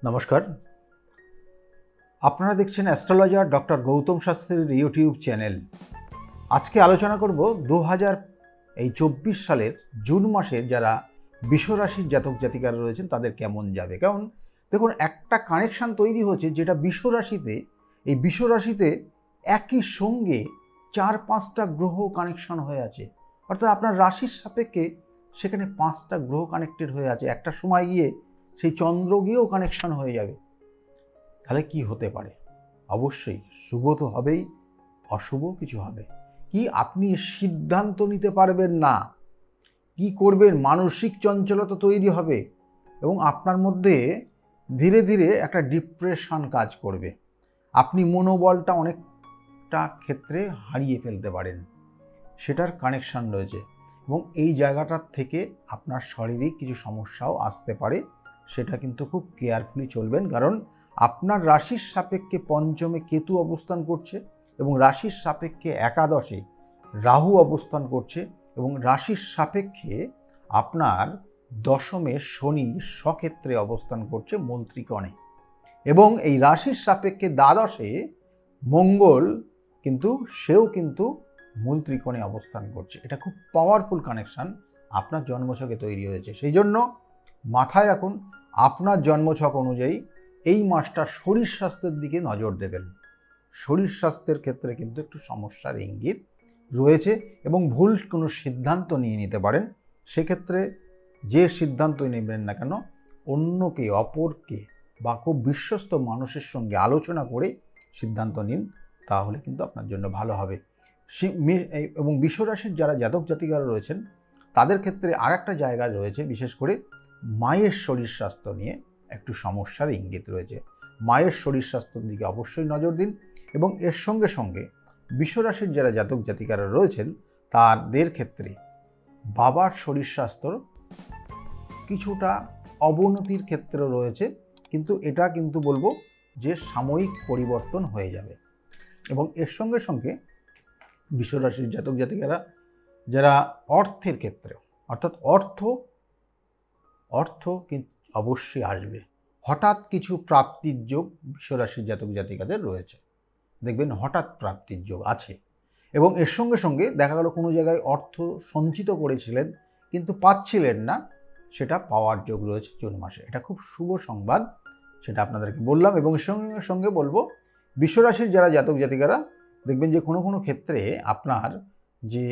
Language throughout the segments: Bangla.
নমস্কার, আপনারা দেখছেন অ্যাস্ট্রোলজার ডক্টর গৌতম শাস্ত্রীর ইউটিউব চ্যানেল। আজকে আলোচনা করব 2024 সালের জুন মাসে যারা বিশ্বরাশির জাতক জাতিকারা রয়েছেন তাদের কেমন যাবে। কারণ দেখুন, একটা কানেকশান তৈরি হচ্ছে যেটা বিশ্বরাশিতে একই সঙ্গে 4-5টা গ্রহ কানেকশন হয়ে আছে। অর্থাৎ আপনার রাশির সাপেক্ষে সেখানে 5টা গ্রহ কানেক্টেড হয়ে আছে। একটা সময় গিয়ে সেই চন্দ্র গিয়েও কানেকশন হয়ে যাবে। তাহলে কি হতে পারে? অবশ্যই শুভ তো হবেই, অশুভ কিছু হবে। কি আপনি সিদ্ধান্ত নিতে পারবেন না, কি করবেন, মানসিক চঞ্চলতা তৈরি হবে এবং আপনার মধ্যে ধীরে ধীরে একটা ডিপ্রেশন কাজ করবে। আপনি মনোবলটা অনেকটা ক্ষেত্রে হারিয়ে ফেলতে পারেন, সেটার কানেকশান রয়েছে। এবং এই জায়গাটার থেকে আপনার শারীরিক কিছু সমস্যাও আসতে পারে, সেটা কিন্তু খুব কেয়ারফুলি চলবেন। কারণ আপনার রাশির সাপেক্ষে পঞ্চমে কেতু অবস্থান করছে এবং রাশির সাপেক্ষে একাদশে রাহু অবস্থান করছে এবং রাশির সাপেক্ষে আপনার দশমে শনি স্বক্ষেত্রে অবস্থান করছে মূল ত্রিকোণে, এবং এই রাশির সাপেক্ষে দ্বাদশে মঙ্গল সেও কিন্তু মূল ত্রিকোণে অবস্থান করছে। এটা খুব পাওয়ারফুল কানেকশান আপনার জন্মছকে তৈরি হয়েছে। সেই জন্য মাথায় রাখুন, আপনার জন্মছক অনুযায়ী এই মাসটা শরীর স্বাস্থ্যের দিকে নজর দেবেন। শরীর স্বাস্থ্যের ক্ষেত্রে কিন্তু একটু সমস্যার ইঙ্গিত রয়েছে এবং ভুল কোনো সিদ্ধান্ত নিয়ে নিতে পারেন। সেক্ষেত্রে যে সিদ্ধান্তই নেবেন না কেন, অন্যকে, অপরকে বা খুব বিশ্বস্ত মানুষের সঙ্গে আলোচনা করে সিদ্ধান্ত নিন, তাহলে কিন্তু আপনার জন্য ভালো হবে। এবং বিশ্বরাশির যারা জাতক জাতিকারা রয়েছেন তাদের ক্ষেত্রে আর একটা জায়গা রয়েছে, বিশেষ করে মায়ের শরীর স্বাস্থ্য নিয়ে একটু সমস্যার ইঙ্গিত রয়েছে। মায়ের শরীর স্বাস্থ্যের দিকে অবশ্যই নজর দিন। এবং এর সঙ্গে সঙ্গে বিশ্বরাশির যারা জাতক জাতিকারা রয়েছেন তাদের ক্ষেত্রে বাবার শরীর স্বাস্থ্যর কিছুটা অবনতির ক্ষেত্রে রয়েছে, কিন্তু এটা কিন্তু বলবো যে সাময়িক পরিবর্তন হয়ে যাবে। এবং এর সঙ্গে সঙ্গে বিশ্বরাশির জাতক জাতিকারা যারা অর্থের ক্ষেত্রে, অর্থাৎ অর্থ কিন্তু অবশ্যই আসবে। হঠাৎ কিছু প্রাপ্তির যোগ বিশ্বরাশির জাতক জাতিকাদের রয়েছে, দেখবেন হঠাৎ প্রাপ্তির যোগ আছে। এবং এর সঙ্গে সঙ্গে দেখা গেল কোনো জায়গায় অর্থ সঞ্চিত করেছিলেন কিন্তু পাচ্ছিলেন না, সেটা পাওয়ার যোগ রয়েছে জুন মাসে। এটা খুব শুভ সংবাদ, সেটা আপনাদেরকে বললাম। এবং এর সঙ্গে সঙ্গে বলবো, বিশ্বরাশির যারা জাতক জাতিকারা দেখবেন যে কোনো কোনো ক্ষেত্রে আপনার যে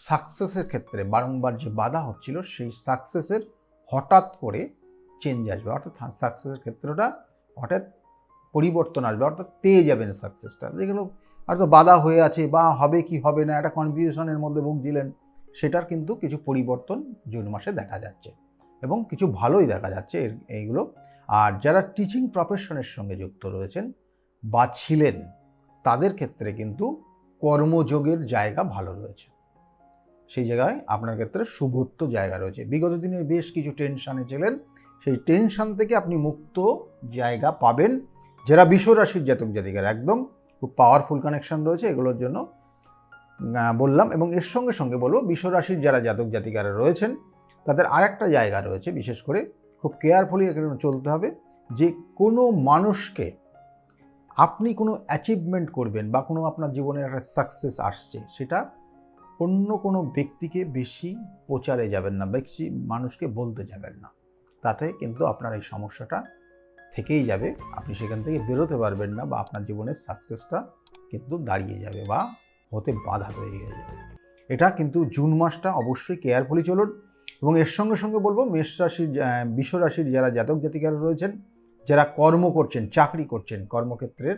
সাকসেসের ক্ষেত্রে বারংবার যে বাধা হচ্ছিল, সেই সাকসেসের হঠাৎ করে চেঞ্জ আসবে। অর্থাৎ সাকসেসের ক্ষেত্রটা হঠাৎ পরিবর্তন আসবে, অর্থাৎ পেয়ে যাবেন সাকসেসটা। যেগুলো হয়তো বাধা হয়ে আছে বা হবে কি হবে না, একটা কনফিউশনের মধ্যে ভুগছিলেন, সেটার কিন্তু কিছু পরিবর্তন জুন মাসে দেখা যাচ্ছে এবং কিছু ভালোই দেখা যাচ্ছে এইগুলো। আর যারা টিচিং প্রফেশনের সঙ্গে যুক্ত রয়েছেন বা ছিলেন, তাদের ক্ষেত্রে কিন্তু কর্মযোগের জায়গা ভালো রয়েছে। সেই জায়গায় আপনার ক্ষেত্রে শুভত্ব জায়গা রয়েছে। বিগত দিনে বেশ কিছু টেনশানে ছিলেন, সেই টেনশান থেকে আপনি মুক্ত জায়গা পাবেন। যারা বিশ্বরাশির জাতক জাতিকার একদম খুব পাওয়ারফুল কানেকশন রয়েছে, এগুলোর জন্য বললাম। এবং এর সঙ্গে সঙ্গে বলবো, বিশ্বরাশির যারা জাতক জাতিকারা রয়েছেন তাদের আরেকটা জায়গা রয়েছে, বিশেষ করে খুব কেয়ারফুলি এখানে চলতে হবে। যে কোনো মানুষকে আপনি কোনো অ্যাচিভমেন্ট করবেন বা কোনো আপনার জীবনের একটা সাকসেস আসছে, সেটা অন্য কোনো ব্যক্তিকে বেশি প্রচারে যাবেন না, বেশি মানুষকে বলতে যাবেন না। তাতে কিন্তু আপনার এই সমস্যাটা থেকেই যাবে, আপনি সেখান থেকে বেরোতে পারবেন না, বা আপনার জীবনের সাকসেসটা কিন্তু দাঁড়িয়ে যাবে বা হতে বাধা তৈরি হয়ে যাবে। এটা কিন্তু জুন মাসটা অবশ্যই কেয়ারফুলি চলুন। এবং এর সঙ্গে সঙ্গে বলবো, বিশ্বরাশির যারা জাতক জাতিকারা রয়েছেন, যারা কর্ম করছেন, চাকরি করছেন, কর্মক্ষেত্রের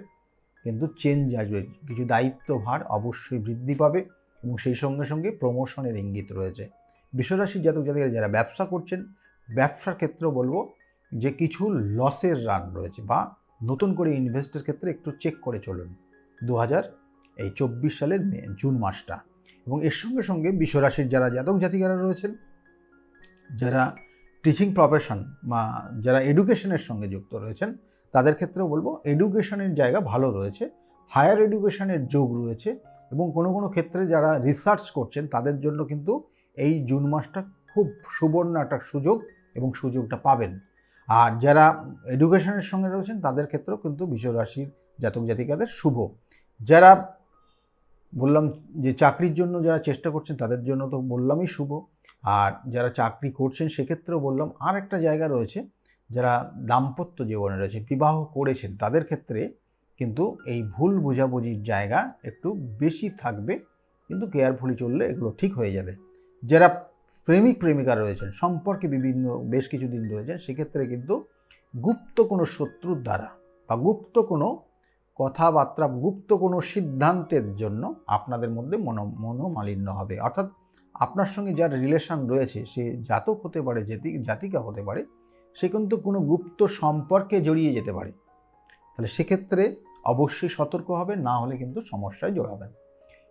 কিন্তু চেঞ্জ আসবে, কিছু দায়িত্বভার অবশ্যই বৃদ্ধি পাবে এবং সেই সঙ্গে সঙ্গে প্রমোশনের ইঙ্গিত রয়েছে। বিশ্বরাশির জাতক জাতিকারা যারা ব্যবসা করছেন, ব্যবসার ক্ষেত্রেও বলবো যে কিছু লসের রান রয়েছে, বা নতুন করে ইনভেস্টের ক্ষেত্রে একটু চেক করে চলুন 2024 সালের জুন মাসটা। এবং এর সঙ্গে সঙ্গে বিশ্বরাশির যারা জাতক জাতিকারা রয়েছেন, যারা টিচিং প্রফেশন বা যারা এডুকেশনের সঙ্গে যুক্ত রয়েছেন, তাদের ক্ষেত্রেও বলবো এডুকেশনের জায়গা ভালো রয়েছে, হায়ার এডুকেশনের যোগ রয়েছে। এবং কোনো কোনো ক্ষেত্রে যারা রিসার্চ করছেন তাদের জন্য কিন্তু এই জুন মাসটা খুব সুবর্ণ একটা সুযোগ এবং সুযোগটা পাবেন। আর যারা এডুকেশনের সঙ্গে রয়েছেন তাদের ক্ষেত্রেও কিন্তু বৃষ রাশির জাতক জাতিকাদের শুভ। যারা বললাম যে চাকরির জন্য যারা চেষ্টা করছেন তাদের জন্য তো বললামই শুভ। আর যারা চাকরি করছেন সেক্ষেত্রেও বললাম। আর একটা জায়গা রয়েছে, যারা দাম্পত্য জীবনে রয়েছে, বিবাহ করেছেন, তাদের ক্ষেত্রে কিন্তু এই ভুল বোঝাবুঝির জায়গা একটু বেশি থাকবে, কিন্তু কেয়ারফুলি চললে এগুলো ঠিক হয়ে যাবে। যারা প্রেমিক প্রেমিকা রয়েছেন, সম্পর্কে বেশ কিছুদিন রয়েছেন, সেক্ষেত্রে কিন্তু গুপ্ত কোনো শত্রুর দ্বারা বা গুপ্ত কোনো কথাবার্তা, গুপ্ত কোনো সিদ্ধান্তের জন্য আপনাদের মধ্যে মনোমালিন্য হবে। অর্থাৎ আপনার সঙ্গে যার রিলেশন রয়েছে, সে জাতক হতে পারে, জাতিকা হতে পারে, সে কিন্তু কোনো গুপ্ত সম্পর্কে জড়িয়ে যেতে পারে। তাহলে সেক্ষেত্রে অবশ্যই সতর্ক হবেন, না হলে কিন্তু সমস্যায় জড়াবেন।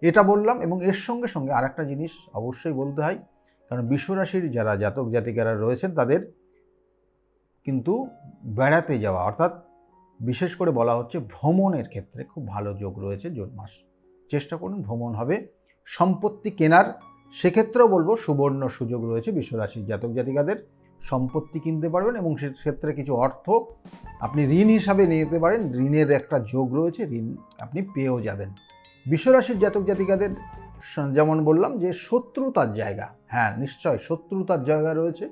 এটা বললাম। এবং এর সঙ্গে সঙ্গে আর একটা জিনিস অবশ্যই বলতে হয়, কারণ বৃষ রাশির যারা জাতক জাতিকারা রয়েছেন তাদের কিন্তু বেড়াতে যাওয়া, অর্থাৎ বিশেষ করে বলা হচ্ছে ভ্রমণের ক্ষেত্রে খুব ভালো যোগ রয়েছে জুন মাস। চেষ্টা করুন ভ্রমণ হবে। সম্পত্তি কেনার সেক্ষেত্রেও বলবো সুবর্ণ সুযোগ রয়েছে বৃষ রাশির জাতক জাতিকাদের। সম্পত্তি কিনতে পারবেন এবং সেক্ষেত্রে কিছু অর্থ আপনি ঋণ হিসাবে নিতে পারেন। ঋণের একটা যোগ রয়েছে, ঋণ আপনি পেয়েও যাবেন। বৃষ রাশির জাতক জাতিকাদের যেমন বললাম যে শত্রুতার জায়গা, হ্যাঁ নিশ্চয় শত্রুতার জায়গা রয়েছে।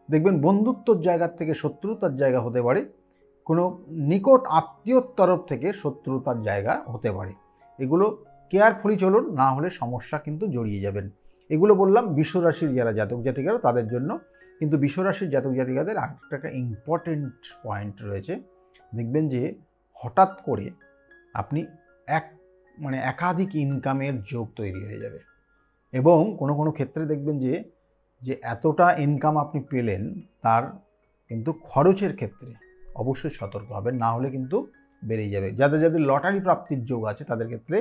দেখবেন বন্ধুত্বর জায়গার থেকে শত্রুতার জায়গা হতে পারে, কোনো নিকট আত্মীয়র তরফ থেকে শত্রুতার জায়গা হতে পারে। এগুলো কেয়ারফুলি চলুন, না হলে সমস্যা কিন্তু জড়িয়ে যাবেন। এগুলো বললাম বৃষ রাশির যারা জাতক জাতিকারা তাদের জন্য। কিন্তু বৃষ রাশির জাতক জাতিকাদের আরেকটা ইম্পর্টেন্ট পয়েন্ট রয়েছে। দেখবেন যে হঠাৎ করে আপনি একাধিক ইনকামের যোগ তৈরি হয়ে যাবে, এবং কোনো কোনো ক্ষেত্রে দেখবেন যে এতটা ইনকাম আপনি পেলেন, তার কিন্তু খরচের ক্ষেত্রে অবশ্যই সতর্ক হবেন, না হলে কিন্তু বেড়েই যাবে। যাদের যাদের লটারি প্রাপ্তির যোগ আছে তাদের ক্ষেত্রে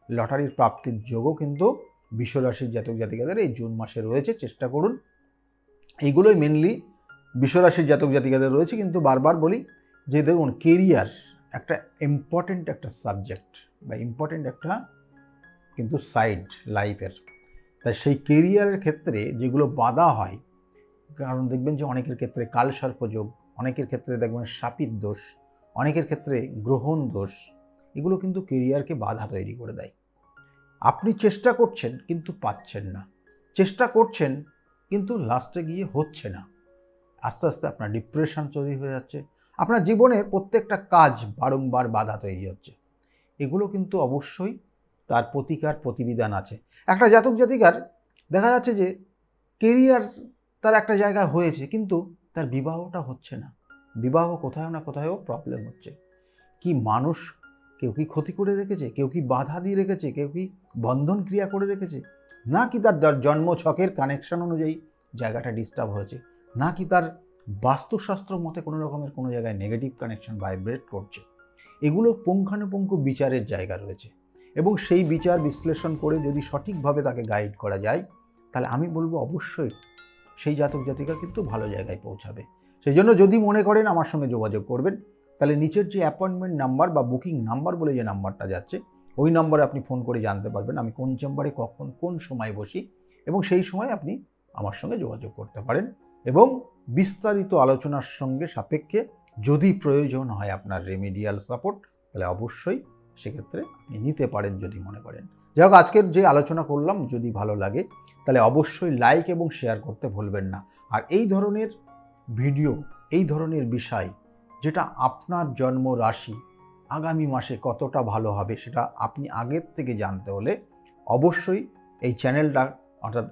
লটারির প্রাপ্তির যোগও কিন্তু বৃষ রাশির জাতক জাতিকাদের এই জুন মাসে রয়েছে। চেষ্টা করুন। এইগুলোই মেনলি বৃষ রাশির জাতক জাতিকাদের রয়েছে। কিন্তু বারবার বলি যে দেখুন, কেরিয়ার একটা ইম্পর্টেন্ট একটা সাবজেক্ট বা ইম্পর্টেন্ট একটা কিন্তু সাইড লাইফের। তাই সেই কেরিয়ারের ক্ষেত্রে যেগুলো বাধা হয়, কারণ দেখবেন যে অনেকের ক্ষেত্রে কালসর্প যোগ, অনেকের ক্ষেত্রে দেখবেন শাপিত দোষ, অনেকের ক্ষেত্রে গ্রহণ দোষ, এগুলো কিন্তু কেরিয়ারকে বাধা তৈরি করে দেয়। আপনি চেষ্টা করছেন কিন্তু পাচ্ছেন না, চেষ্টা করছেন কিন্তু লাস্টে গিয়ে হচ্ছে না। আস্তে আস্তে আপনার ডিপ্রেশন তৈরি হয়ে যাচ্ছে, আপনার জীবনের প্রত্যেকটা কাজ বারংবার বাধা তৈরি হচ্ছে। এগুলো কিন্তু অবশ্যই তার প্রতিকার প্রতিবিধান আছে। একটা জাতক জাতিকার দেখা যাচ্ছে যে কেরিয়ার তার একটা জায়গায় হয়েছে, কিন্তু তার বিবাহটা হচ্ছে না। বিবাহ কোথাও না কোথাও প্রবলেম হচ্ছে। কি মানুষ, কেউ কি ক্ষতি করে রেখেছে, কেউ কি বাধা দিয়ে রেখেছে, কেউ কি বন্ধন ক্রিয়া করে রেখেছে, না কি তার জন্ম ছকের কানেকশন অনুযায়ী জায়গাটা ডিস্টার্ব হয়েছে, না কি তার বাস্তুশাস্ত্র মতে কোনো রকমের কোনো জায়গায় নেগেটিভ কানেকশন ভাইব্রেট করছে। এগুলো পুঙ্খানুপুঙ্খ বিচারের জায়গা রয়েছে, এবং সেই বিচার বিশ্লেষণ করে যদি সঠিকভাবে তাকে গাইড করা যায়, তাহলে আমি বলবো অবশ্যই সেই জাতক জাতিকা কিন্তু ভালো জায়গায় পৌঁছাবে। সেই জন্য যদি মনে করেন আমার সঙ্গে যোগাযোগ করবেন, তাহলে নিচের যে অ্যাপয়েন্টমেন্ট নাম্বার বা বুকিং নাম্বার বলে যে নাম্বারটা যাচ্ছে, ওই নাম্বারে আপনি ফোন করে জানতে পারবেন আমি কোন চেম্বারে কখন কোন সময় বসি, এবং সেই সময় আপনি আমার সঙ্গে যোগাযোগ করতে পারেন। এবং বিস্তারিত আলোচনার সঙ্গে সাপেক্ষে যদি প্রয়োজন হয় আপনার রেমিডিয়াল সাপোর্ট, তাহলে অবশ্যই সেক্ষেত্রে আপনি নিতে পারেন যদি মনে করেন। যাই হোক, আজকের যে আলোচনা করলাম যদি ভালো লাগে তাহলে অবশ্যই লাইক এবং শেয়ার করতে ভুলবেন না। আর এই ধরনের ভিডিও, এই ধরনের বিষয়, যেটা আপনার জন্ম রাশি আগামী মাসে কতটা ভালো হবে সেটা আপনি আগের থেকে জানতে হলে অবশ্যই এই চ্যানেলটা, অর্থাৎ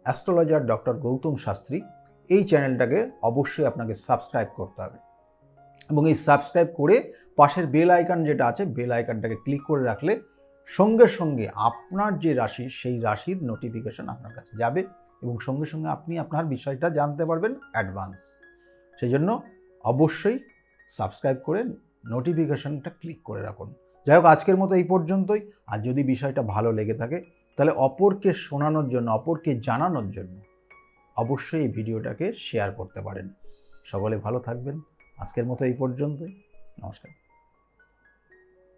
অ্যাস্ট্রোলজার ডক্টর গৌতম শাস্ত্রী, এই চ্যানেলটাকে অবশ্যই আপনাকে সাবস্ক্রাইব করতে হবে। এবং এই সাবস্ক্রাইব করে পাশের বেল আইকন যেটা আছে, বেল আইকনটাকে ক্লিক করে রাখলে সঙ্গে সঙ্গে আপনার যে রাশি, সেই রাশির নোটিফিকেশন আপনার কাছে যাবে, এবং সঙ্গে সঙ্গে আপনি আপনার বিষয়টা জানতে পারবেন অ্যাডভান্স। সেই জন্য অবশ্যই সাবস্ক্রাইব করে নোটিফিকেশনটা ক্লিক করে রাখুন। যাই হোক, আজকের মতো এই পর্যন্তই। আর যদি বিষয়টা ভালো লেগে থাকে তাহলে অপরকে শোনানোর জন্য, অপরকে জানানোর জন্য অবশ্যই এই ভিডিওটাকে শেয়ার করতে পারেন। সকলে ভালো থাকবেন। আজকের মতো এই পর্যন্তই। নমস্কার।